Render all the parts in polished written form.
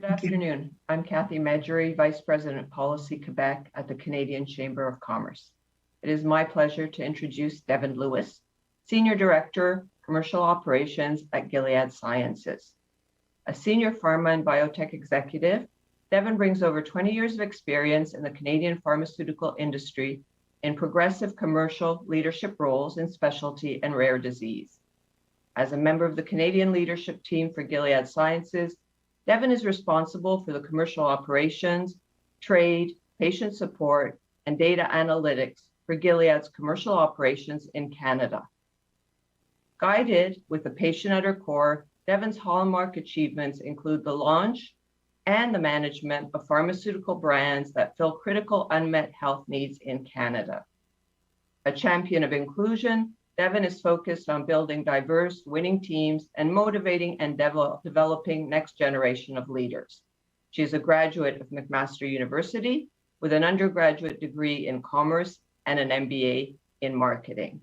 Good afternoon. I'm Kathy Medjury, Vice President Policy Quebec at the Canadian Chamber of Commerce. It is my pleasure to introduce Devon Lewis, Senior Director, Commercial Operations at Gilead Sciences. A senior pharma and biotech executive, Devon brings over 20 years of experience in the Canadian pharmaceutical industry in progressive commercial leadership roles in specialty and rare disease. As a member of the Canadian leadership team for Gilead Sciences, Devon is responsible for the commercial operations, trade, patient support, and data analytics for Gilead's commercial operations in Canada. Guided with the patient at her core, Devon's hallmark achievements include the launch and the management of pharmaceutical brands that fill critical unmet health needs in Canada. A champion of inclusion, Devon is focused on building diverse, winning teams and motivating and developing next generation of leaders. She is a graduate of McMaster University with an undergraduate degree in commerce and an MBA in marketing.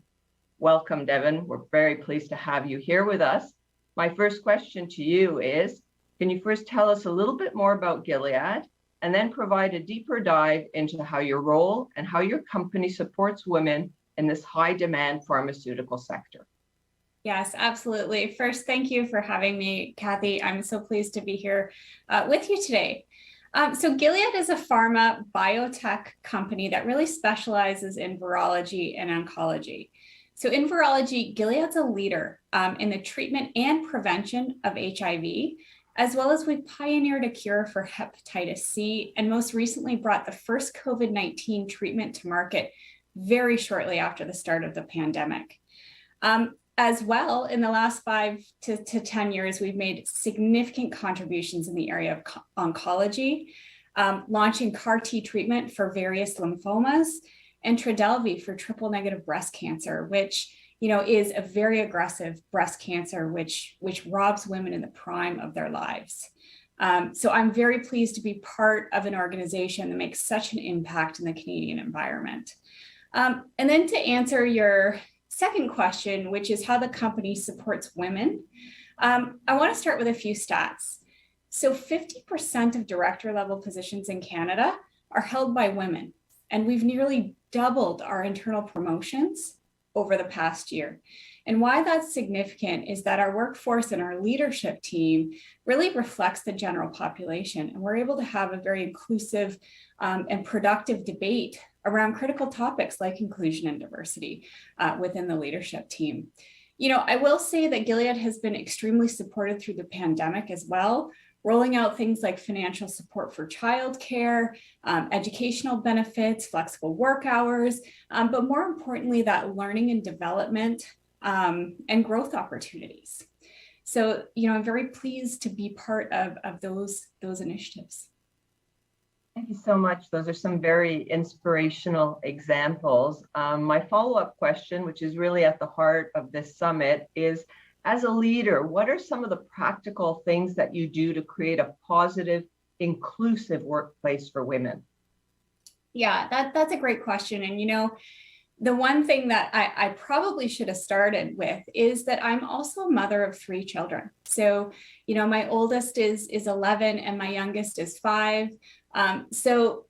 Welcome, Devon. We're very pleased to have you here with us. My first question to you is, can you first tell us a little bit more about Gilead and then provide a deeper dive into how your role and how your company supports women in this high demand pharmaceutical sector? Yes, absolutely. First, thank you for having me, Kathy. I'm so pleased to be here with you today. So Gilead is a pharma biotech company that really specializes in virology and oncology. So in virology, Gilead's a leader in the treatment and prevention of HIV, as well as we pioneered a cure for hepatitis C, and most recently brought the first COVID-19 treatment to market very shortly after the start of the pandemic. As well, in the last 5 to 10 years, we've made significant contributions in the area of oncology, launching CAR T treatment for various lymphomas, and Trodelvy for triple negative breast cancer, which is a very aggressive breast cancer, which robs women in the prime of their lives. So I'm very pleased to be part of an organization that makes such an impact in the Canadian environment. And then to answer your second question, which is how the company supports women, I want to start with a few stats. So 50% of director level positions in Canada are held by women, and we've nearly doubled our internal promotions over the past year. And why that's significant is that our workforce and our leadership team really reflects the general population, and we're able to have a very inclusive and productive debate around critical topics like inclusion and diversity within the leadership team. I will say that Gilead has been extremely supported through the pandemic as well, rolling out things like financial support for childcare, educational benefits, flexible work hours, but more importantly, that learning and development and growth opportunities. So, I'm very pleased to be part of those initiatives. Thank you so much. Those are some very inspirational examples. My follow-up question, which is really at the heart of this summit, is as a leader, what are some of the practical things that you do to create a positive, inclusive workplace for women? Yeah, that's a great question. And, the one thing that I probably should have started with is that I'm also a mother of 3 children. So, my oldest is 11 and my youngest is 5. So,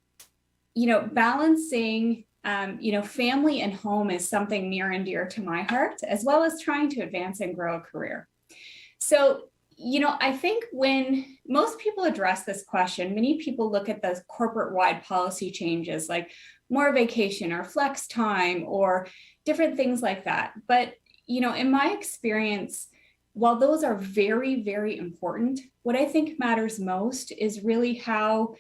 balancing, family and home is something near and dear to my heart, as well as trying to advance and grow a career. So, I think when most people address this question, many people look at the corporate-wide policy changes like more vacation or flex time or different things like that. But, in my experience, while those are very, very important, what I think matters most is really how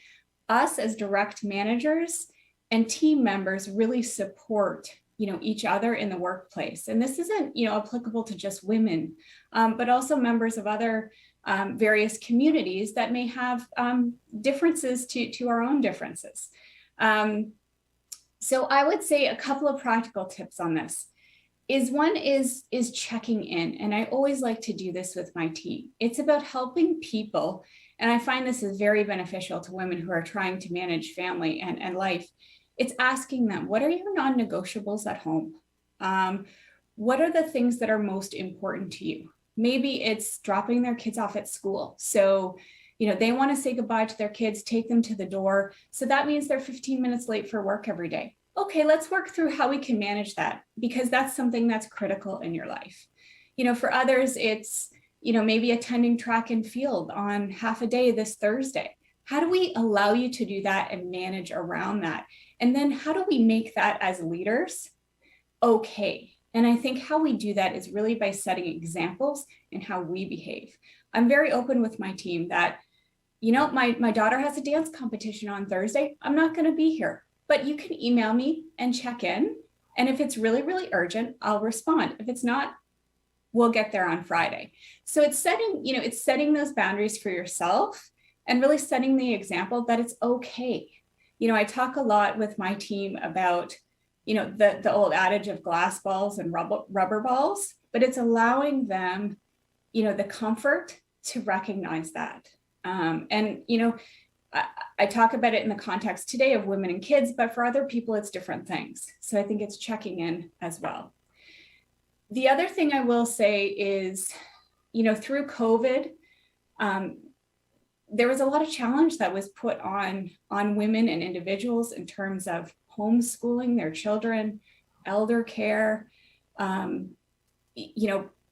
us as direct managers and team members really support, each other in the workplace. And this isn't, applicable to just women, but also members of other various communities that may have differences to our own differences. So I would say a couple of practical tips on this. One is checking in. And I always like to do this with my team. It's about helping people. And I find this is very beneficial to women who are trying to manage family and life. It's asking them, what are your non-negotiables at home? What are the things that are most important to you? Maybe it's dropping their kids off at school. So, They want to say goodbye to their kids, take them to the door. So that means they're 15 minutes late for work every day. Okay, let's work through how we can manage that, because that's something that's critical in your life. For others, it's, maybe attending track and field on half a day this Thursday. How do we allow you to do that and manage around that? And then how do we make that as leaders okay? And I think how we do that is really by setting examples in how we behave. I'm very open with my team that, my daughter has a dance competition on Thursday. I'm not going to be here, but you can email me and check in. And if it's really, really urgent, I'll respond. If it's not, we'll get there on Friday. So it's setting those boundaries for yourself and really setting the example that it's okay. I talk a lot with my team about, the old adage of glass balls and rubber balls, but it's allowing them, the comfort to recognize that. I talk about it in the context today of women and kids, but for other people, it's different things. So I think it's checking in as well. The other thing I will say is, through COVID, there was a lot of challenge that was put on women and individuals in terms of homeschooling their children, elder care.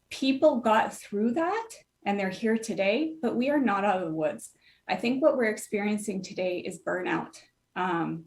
People got through that and they're here today, but we are not out of the woods. I think what we're experiencing today is burnout. A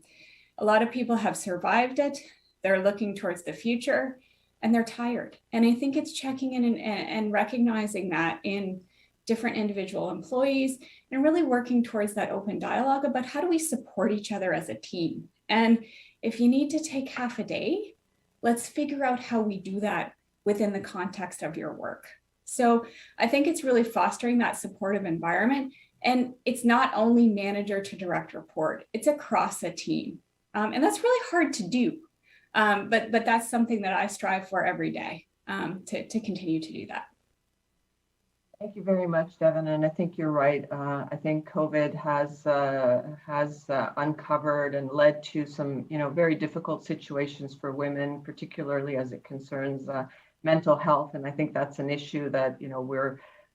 lot of people have survived it. They're looking towards the future and they're tired. And I think it's checking in and recognizing that in different individual employees and really working towards that open dialogue about how do we support each other as a team. And if you need to take half a day, let's figure out how we do that within the context of your work. So I think it's really fostering that supportive environment. And it's not only manager to direct report, it's across a team. And that's really hard to do. But that's something that I strive for every day, to continue to do that. Thank you very much, Devon. And I think you're right. I think COVID has uncovered and led to some, very difficult situations for women, particularly as it concerns mental health. And I think that's an issue that,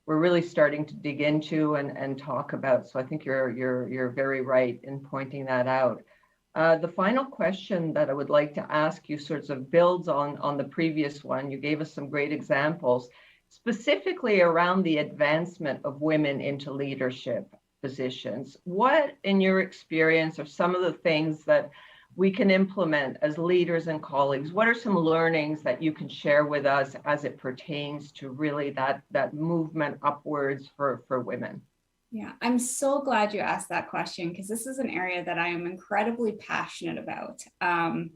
we're really starting to dig into and talk about. So I think you're very right in pointing that out. The final question that I would like to ask you sort of builds on the previous one. You gave us some great examples, specifically around the advancement of women into leadership positions. What, in your experience, are some of the things that we can implement as leaders and colleagues? What are some learnings that you can share with us as it pertains to really that movement upwards for women? Yeah, I'm so glad you asked that question, because this is an area that I am incredibly passionate about. And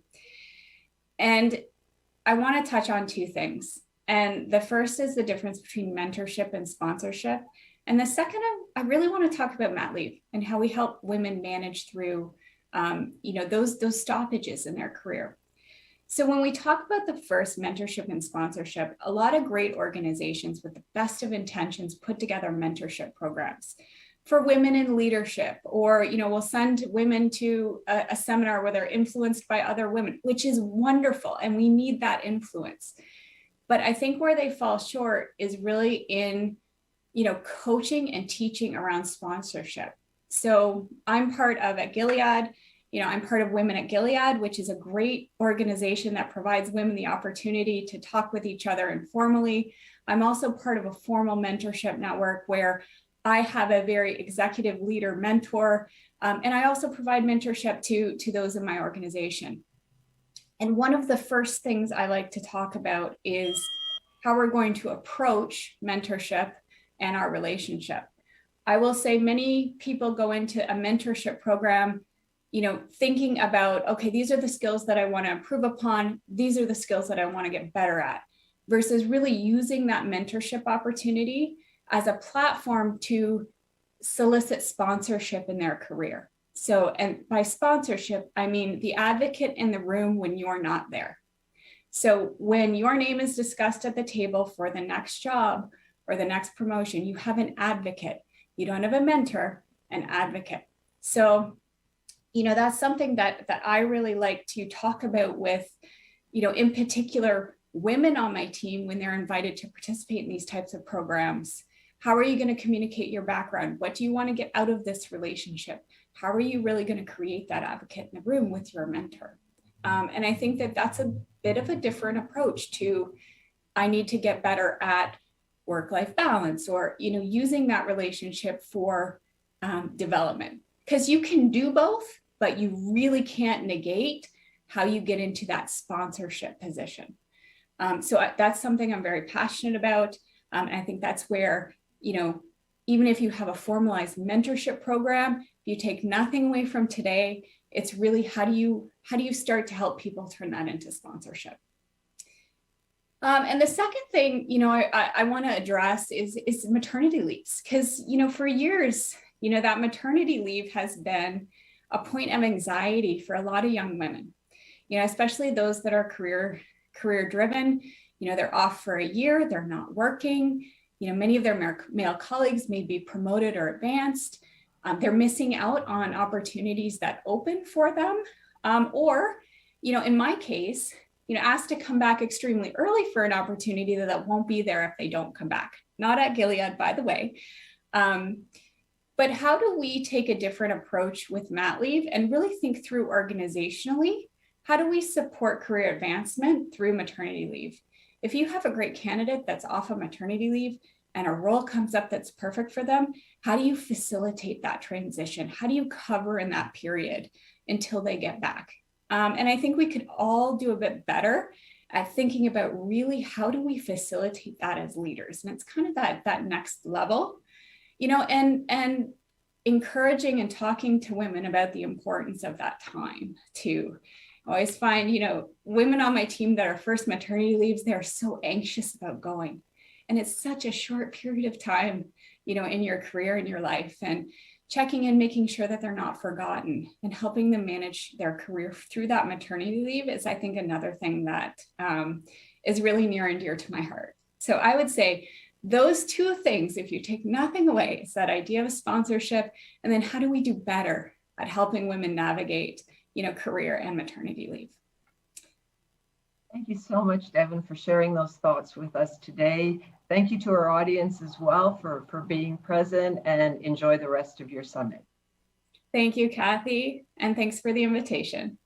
I want to touch on two things. And the first is the difference between mentorship and sponsorship. And the second, I really want to talk about mat leave and how we help women manage through those stoppages in their career. So when we talk about the first, mentorship and sponsorship, a lot of great organizations with the best of intentions put together mentorship programs for women in leadership, or, we'll send women to a seminar where they're influenced by other women, which is wonderful. And we need that influence. But I think where they fall short is really in, coaching and teaching around sponsorship. So I'm part of at Gilead, I'm part of Women at Gilead, which is a great organization that provides women the opportunity to talk with each other informally. I'm also part of a formal mentorship network where I have a very executive leader mentor, and I also provide mentorship to those in my organization. And one of the first things I like to talk about is how we're going to approach mentorship and our relationship. I will say many people go into a mentorship program, thinking about, okay, these are the skills that I want to improve upon. These are the skills that I want to get better at, versus really using that mentorship opportunity as a platform to solicit sponsorship in their career. So, and by sponsorship, I mean the advocate in the room when you're not there. So when your name is discussed at the table for the next job or the next promotion, you have an advocate. You don't have a mentor, an advocate. So, that's something that I really like to talk about with, in particular, women on my team when they're invited to participate in these types of programs. How are you going to communicate your background? What do you want to get out of this relationship? How are you really going to create that advocate in the room with your mentor? And I think that that's a bit of a different approach to, I need to get better at work-life balance, or, using that relationship for development. Because you can do both, but you really can't negate how you get into that sponsorship position. So that's something I'm very passionate about. And I think that's where, even if you have a formalized mentorship program, if you take nothing away from today, it's really how do you start to help people turn that into sponsorship? And the second thing, I want to address is maternity leaves, because, for years, that maternity leave has been a point of anxiety for a lot of young women, especially those that are career driven. They're off for a year, they're not working. Many of their male colleagues may be promoted or advanced. They're missing out on opportunities that open for them. Or, in my case, asked to come back extremely early for an opportunity that won't be there if they don't come back. Not at Gilead, by the way. But how do we take a different approach with mat leave and really think through organizationally? How do we support career advancement through maternity leave? If you have a great candidate that's off of maternity leave and a role comes up that's perfect for them, how do you facilitate that transition? How do you cover in that period until they get back? And I think we could all do a bit better at thinking about really how do we facilitate that as leaders? And it's kind of that next level, and encouraging and talking to women about the importance of that time too. I always find, women on my team that are first maternity leaves, they're so anxious about going. And it's such a short period of time, in your career, in your life, and checking in, making sure that they're not forgotten and helping them manage their career through that maternity leave is, I think, another thing that is really near and dear to my heart. So I would say those two things, if you take nothing away, is that idea of sponsorship, and then how do we do better at helping women navigate, career and maternity leave. Thank you so much, Devon, for sharing those thoughts with us today. Thank you to our audience as well for being present, and enjoy the rest of your summit. Thank you, Kathy, and thanks for the invitation.